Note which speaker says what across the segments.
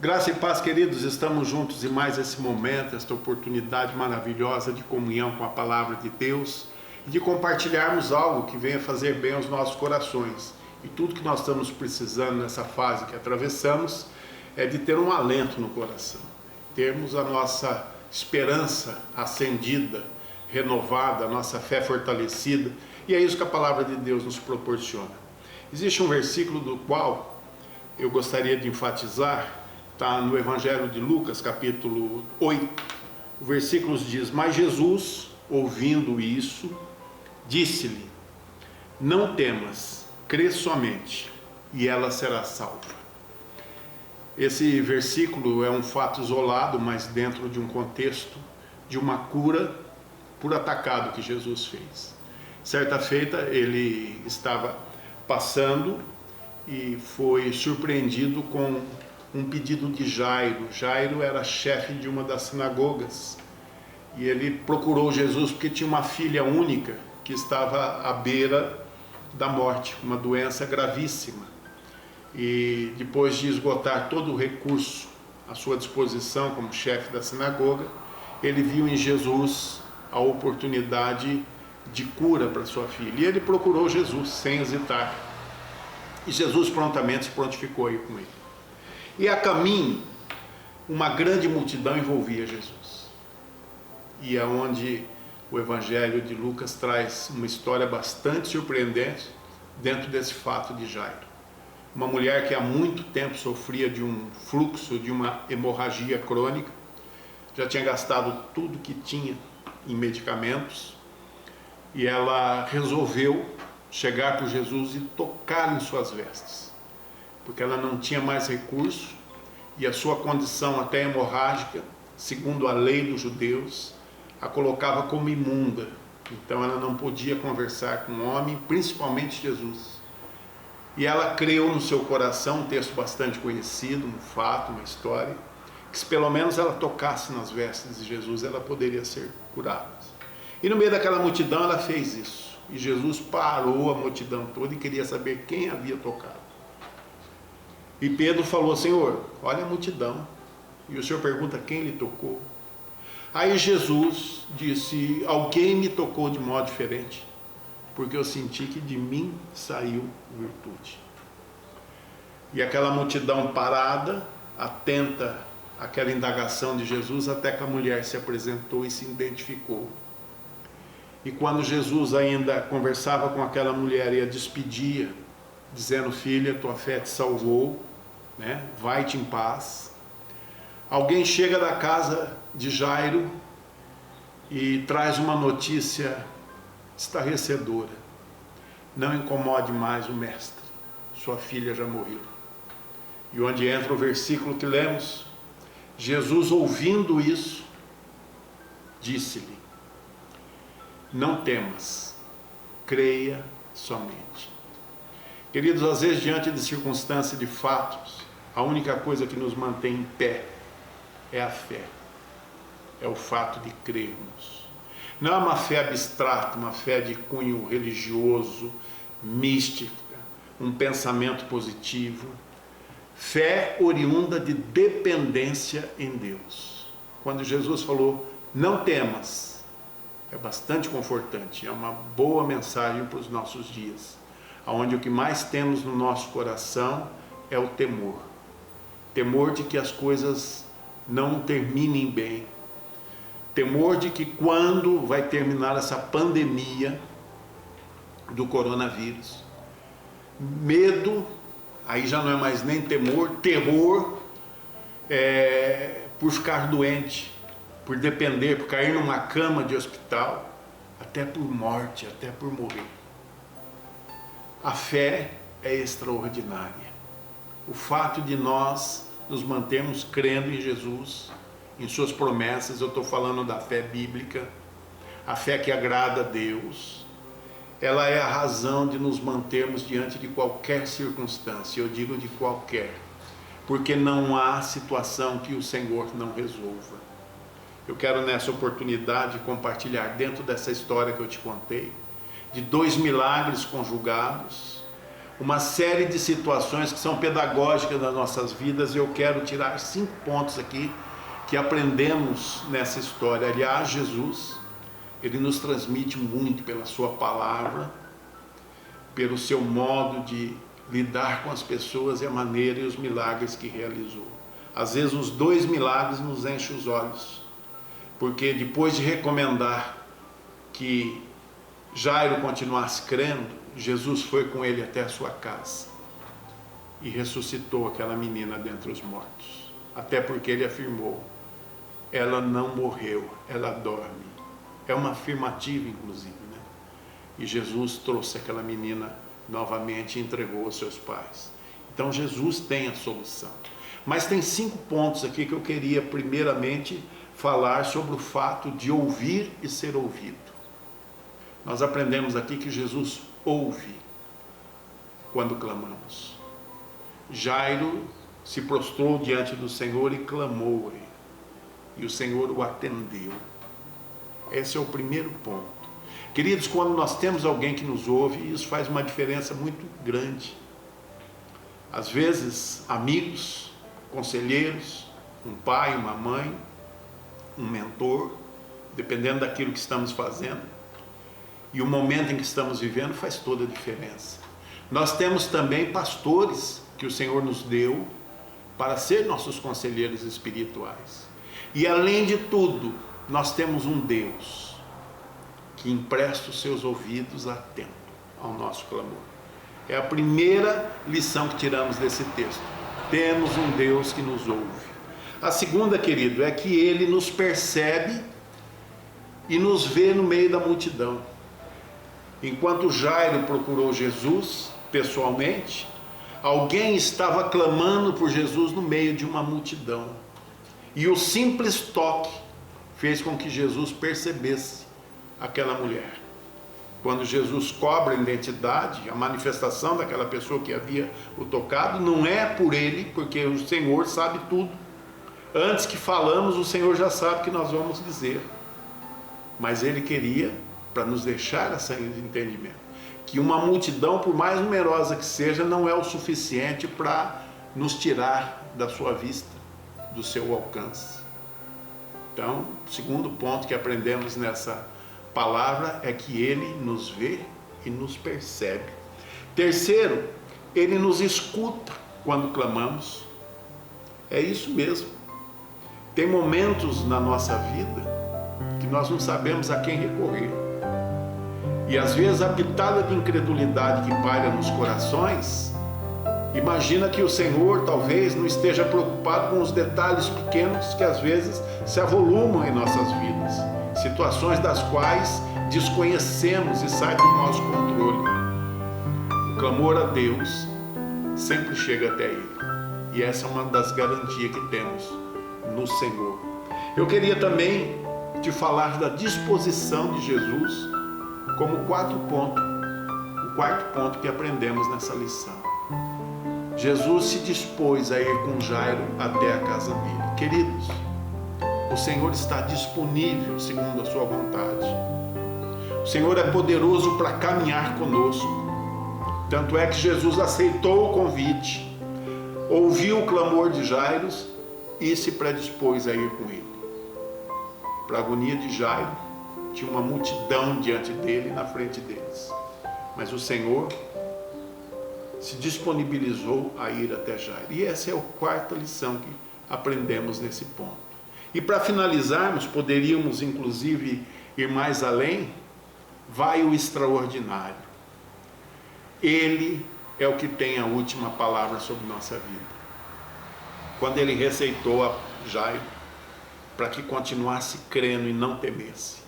Speaker 1: Graça e paz, queridos, estamos juntos em mais esse momento, esta oportunidade maravilhosa de comunhão com a Palavra de Deus e de compartilharmos algo que venha fazer bem aos nossos corações. E tudo que nós estamos precisando nessa fase que atravessamos é de ter um alento no coração, termos a nossa esperança acendida, renovada, a nossa fé fortalecida, e é isso que a Palavra de Deus nos proporciona. Existe um versículo do qual eu gostaria de enfatizar. Está no Evangelho de Lucas, capítulo 8, o versículo diz: Mas Jesus, ouvindo isso, disse-lhe: Não temas, crê somente, e ela será salva. Esse versículo é um fato isolado, mas dentro de um contexto de uma cura por atacado que Jesus fez. Certa feita, ele estava passando e foi surpreendido com um pedido de Jairo. Jairo era chefe de uma das sinagogas e ele procurou Jesus porque tinha uma filha única que estava à beira da morte, uma doença gravíssima. E depois de esgotar todo o recurso à sua disposição como chefe da sinagoga, ele viu em Jesus a oportunidade de cura para sua filha. E ele procurou Jesus sem hesitar. E Jesus prontamente se prontificou a ir com ele. E a caminho, uma grande multidão envolvia Jesus. E é onde o Evangelho de Lucas traz uma história bastante surpreendente dentro desse fato de Jairo. Uma mulher que há muito tempo sofria de um fluxo, de uma hemorragia crônica, já tinha gastado tudo que tinha em medicamentos, e ela resolveu chegar por Jesus e tocar em suas vestes, porque ela não tinha mais recurso e a sua condição até hemorrágica, segundo a lei dos judeus, a colocava como imunda. Então ela não podia conversar com o homem, principalmente Jesus. E ela creu no seu coração, um texto bastante conhecido, um fato, uma história, que se pelo menos ela tocasse nas vestes de Jesus, ela poderia ser curada. E no meio daquela multidão ela fez isso. E Jesus parou a multidão toda e queria saber quem havia tocado. E Pedro falou: Senhor, olha a multidão. E o Senhor pergunta quem lhe tocou. Aí Jesus disse: alguém me tocou de modo diferente, porque eu senti que de mim saiu virtude. E aquela multidão parada, atenta àquela indagação de Jesus, até que a mulher se apresentou e se identificou. E quando Jesus ainda conversava com aquela mulher e a despedia, dizendo: filha, tua fé te salvou, né? Vai-te em paz. Alguém chega da casa de Jairo e traz uma notícia estarrecedora: não incomode mais o mestre, sua filha já morreu. E onde entra o versículo que lemos, Jesus, ouvindo isso, disse-lhe: não temas, creia somente. Queridos, às vezes diante de circunstâncias, de fatos, a única coisa que nos mantém em pé é a fé, é o fato de crermos. Não é uma fé abstrata, uma fé de cunho religioso, mística, um pensamento positivo. Fé oriunda de dependência em Deus. Quando Jesus falou: não temas, é bastante confortante, é uma boa mensagem para os nossos dias, onde o que mais temos no nosso coração é o temor. Temor de que as coisas não terminem bem. Temor de que quando vai terminar essa pandemia do coronavírus. Medo, aí já não é mais nem temor, terror, por ficar doente, por depender, por cair numa cama de hospital, até por morte, até por morrer. A fé é extraordinária. O fato de nós nos mantermos crendo em Jesus, em suas promessas, eu estou falando da fé bíblica, a fé que agrada a Deus, ela é a razão de nos mantermos diante de qualquer circunstância, eu digo de qualquer, porque não há situação que o Senhor não resolva. Eu quero nessa oportunidade compartilhar dentro dessa história que eu te contei, de 2 milagres conjugados, uma série de situações que são pedagógicas das nossas vidas. Eu quero tirar 5 pontos aqui que aprendemos nessa história. Aliás, Jesus, ele nos transmite muito pela sua palavra, pelo seu modo de lidar com as pessoas e a maneira e os milagres que realizou. Às vezes os 2 milagres nos enchem os olhos, porque depois de recomendar que Jairo continuasse crendo, Jesus foi com ele até a sua casa e ressuscitou aquela menina dentre os mortos. Até porque ele afirmou: ela não morreu, ela dorme. É uma afirmativa, inclusive, né? E Jesus trouxe aquela menina novamente e entregou aos seus pais. Então Jesus tem a solução. Mas tem 5 pontos aqui que eu queria primeiramente falar sobre o fato de ouvir e ser ouvido. Nós aprendemos aqui que Jesus ouve quando clamamos. Jairo se prostrou diante do Senhor e clamou, e o Senhor o atendeu. Esse é o primeiro ponto. Queridos, quando nós temos alguém que nos ouve, isso faz uma diferença muito grande. Às vezes, amigos, conselheiros, um pai, uma mãe, um mentor, dependendo daquilo que estamos fazendo, e o momento em que estamos vivendo faz toda a diferença. Nós temos também pastores que o Senhor nos deu para ser nossos conselheiros espirituais. E além de tudo, nós temos um Deus que empresta os seus ouvidos atento ao nosso clamor. É a primeira lição que tiramos desse texto. Temos um Deus que nos ouve. A segunda, querido, é que Ele nos percebe e nos vê no meio da multidão. Enquanto Jairo procurou Jesus pessoalmente, alguém estava clamando por Jesus no meio de uma multidão. E o simples toque fez com que Jesus percebesse aquela mulher. Quando Jesus cobra a identidade, a manifestação daquela pessoa que havia o tocado, não é por ele, porque o Senhor sabe tudo. Antes que falamos, o Senhor já sabe o que nós vamos dizer. Mas ele queria, para nos deixar esse entendimento, que uma multidão, por mais numerosa que seja, não é o suficiente para nos tirar da sua vista, do seu alcance. Então, o segundo ponto que aprendemos nessa palavra é que Ele nos vê e nos percebe. Terceiro, Ele nos escuta quando clamamos. É isso mesmo. Tem momentos na nossa vida que nós não sabemos a quem recorrer. E às vezes a pitada de incredulidade que paira nos corações, imagina que o Senhor talvez não esteja preocupado com os detalhes pequenos que às vezes se avolumam em nossas vidas, situações das quais desconhecemos e saem do nosso controle. O clamor a Deus sempre chega até Ele, e essa é uma das garantias que temos no Senhor. Eu queria também te falar da disposição de Jesus como o quarto ponto que aprendemos nessa lição. Jesus se dispôs a ir com Jairo até a casa dele. Queridos, o Senhor está disponível segundo a sua vontade. O Senhor é poderoso para caminhar conosco. Tanto é que Jesus aceitou o convite, ouviu o clamor de Jairo e se predispôs a ir com ele. Para a agonia de Jairo, tinha uma multidão diante dele, na frente deles. Mas o Senhor se disponibilizou a ir até Jairo. E essa é a quarta lição que aprendemos nesse ponto. E para finalizarmos, poderíamos inclusive ir mais além. Vai o extraordinário. Ele é o que tem a última palavra sobre nossa vida. Quando ele receitou a Jairo para que continuasse crendo e não temesse,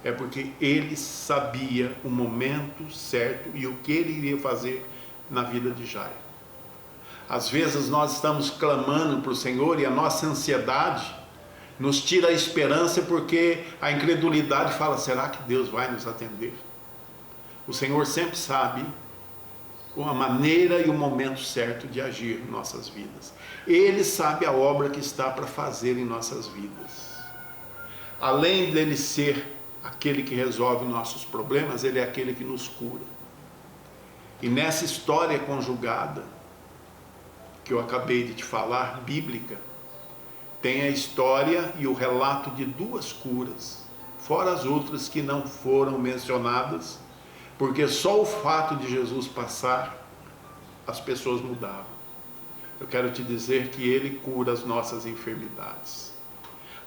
Speaker 1: é porque ele sabia o momento certo e o que ele iria fazer na vida de Jairo. Às vezes nós estamos clamando para o Senhor e a nossa ansiedade nos tira a esperança, porque a incredulidade fala: será que Deus vai nos atender? O Senhor sempre sabe a maneira e o momento certo de agir em nossas vidas. Ele sabe a obra que está para fazer em nossas vidas. Além dele ser aquele que resolve nossos problemas, ele é aquele que nos cura. E nessa história conjugada, que eu acabei de te falar, bíblica, tem a história e o relato de 2 curas, fora as outras que não foram mencionadas, porque só o fato de Jesus passar, as pessoas mudavam. Eu quero te dizer que Ele cura as nossas enfermidades.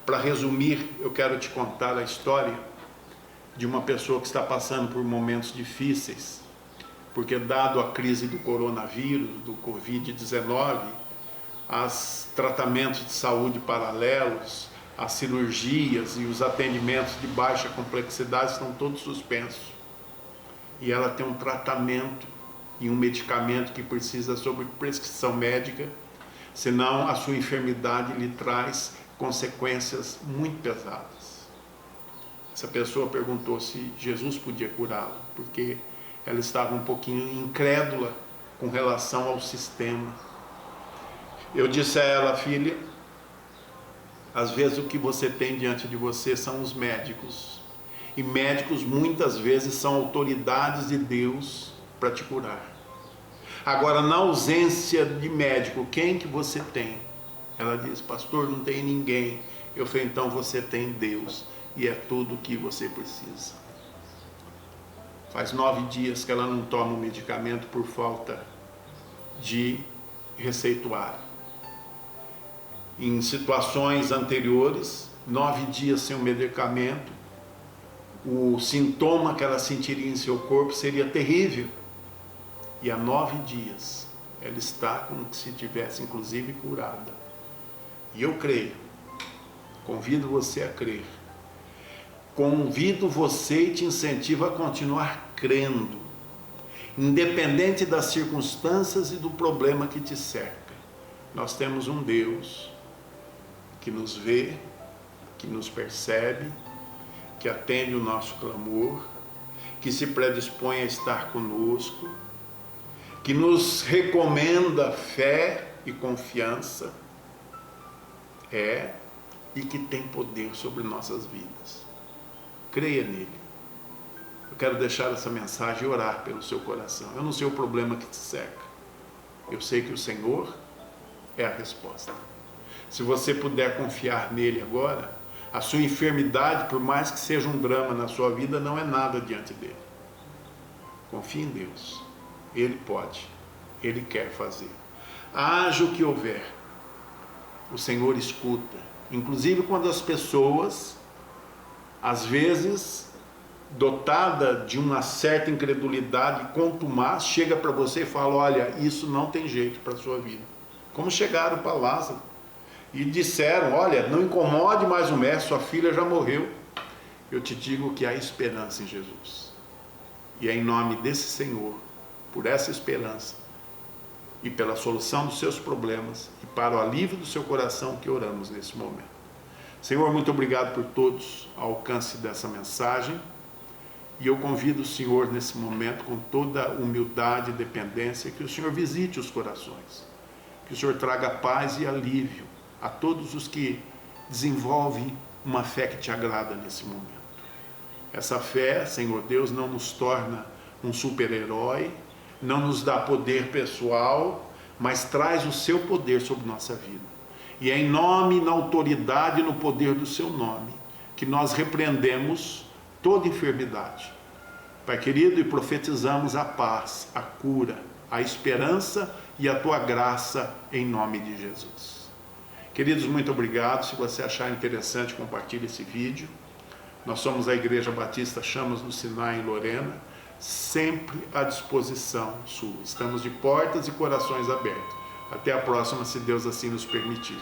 Speaker 1: Para resumir, eu quero te contar a história de uma pessoa que está passando por momentos difíceis, porque dado a crise do coronavírus, do Covid-19, os tratamentos de saúde paralelos, as cirurgias e os atendimentos de baixa complexidade estão todos suspensos. E ela tem um tratamento e um medicamento que precisa sob prescrição médica, senão a sua enfermidade lhe traz consequências muito pesadas. Essa pessoa perguntou se Jesus podia curá-la, porque ela estava um pouquinho incrédula com relação ao sistema. Eu disse a ela: filha, às vezes o que você tem diante de você são os médicos. E médicos muitas vezes são autoridades de Deus para te curar. Agora, na ausência de médico, quem que você tem? Ela disse: pastor, não tem ninguém. Eu falei: então você tem Deus, e é tudo o que você precisa. Faz 9 dias que ela não toma o medicamento por falta de receituário. Em situações anteriores, 9 dias sem o medicamento, o sintoma que ela sentiria em seu corpo seria terrível. E há 9 dias ela está como se tivesse inclusive curada. E eu creio, convido você a crer, convido você e te incentivo a continuar crendo, independente das circunstâncias e do problema que te cerca. Nós temos um Deus que nos vê, que nos percebe, que atende o nosso clamor, que se predispõe a estar conosco, que nos recomenda fé e confiança, e que tem poder sobre nossas vidas. Creia nele. Eu quero deixar essa mensagem e orar pelo seu coração. Eu não sei o problema que te cerca. Eu sei que o Senhor é a resposta. Se você puder confiar nele agora, a sua enfermidade, por mais que seja um drama na sua vida, não é nada diante dele. Confie em Deus. Ele pode. Ele quer fazer. Haja o que houver, o Senhor escuta. Inclusive quando as pessoas, às vezes, dotada de uma certa incredulidade contumaz, chega para você e fala: olha, isso não tem jeito para a sua vida. Como chegaram para Lázaro e disseram: olha, não incomode mais o mestre, sua filha já morreu. Eu te digo que há esperança em Jesus. E é em nome desse Senhor, por essa esperança e pela solução dos seus problemas e para o alívio do seu coração que oramos nesse momento. Senhor, muito obrigado por todos ao alcance dessa mensagem. E eu convido o Senhor nesse momento, com toda humildade e dependência, que o Senhor visite os corações, que o Senhor traga paz e alívio a todos os que desenvolvem uma fé que te agrada nesse momento. Essa fé, Senhor Deus, não nos torna um super-herói, não nos dá poder pessoal, mas traz o seu poder sobre nossa vida. E é em nome, na autoridade e no poder do seu nome que nós repreendemos toda enfermidade. Pai querido, e profetizamos a paz, a cura, a esperança e a tua graça em nome de Jesus. Queridos, muito obrigado. Se você achar interessante, compartilhe esse vídeo. Nós somos a Igreja Batista Chamas no Sinai, em Lorena, sempre à disposição sua. Estamos de portas e corações abertos. Até a próxima, se Deus assim nos permitir.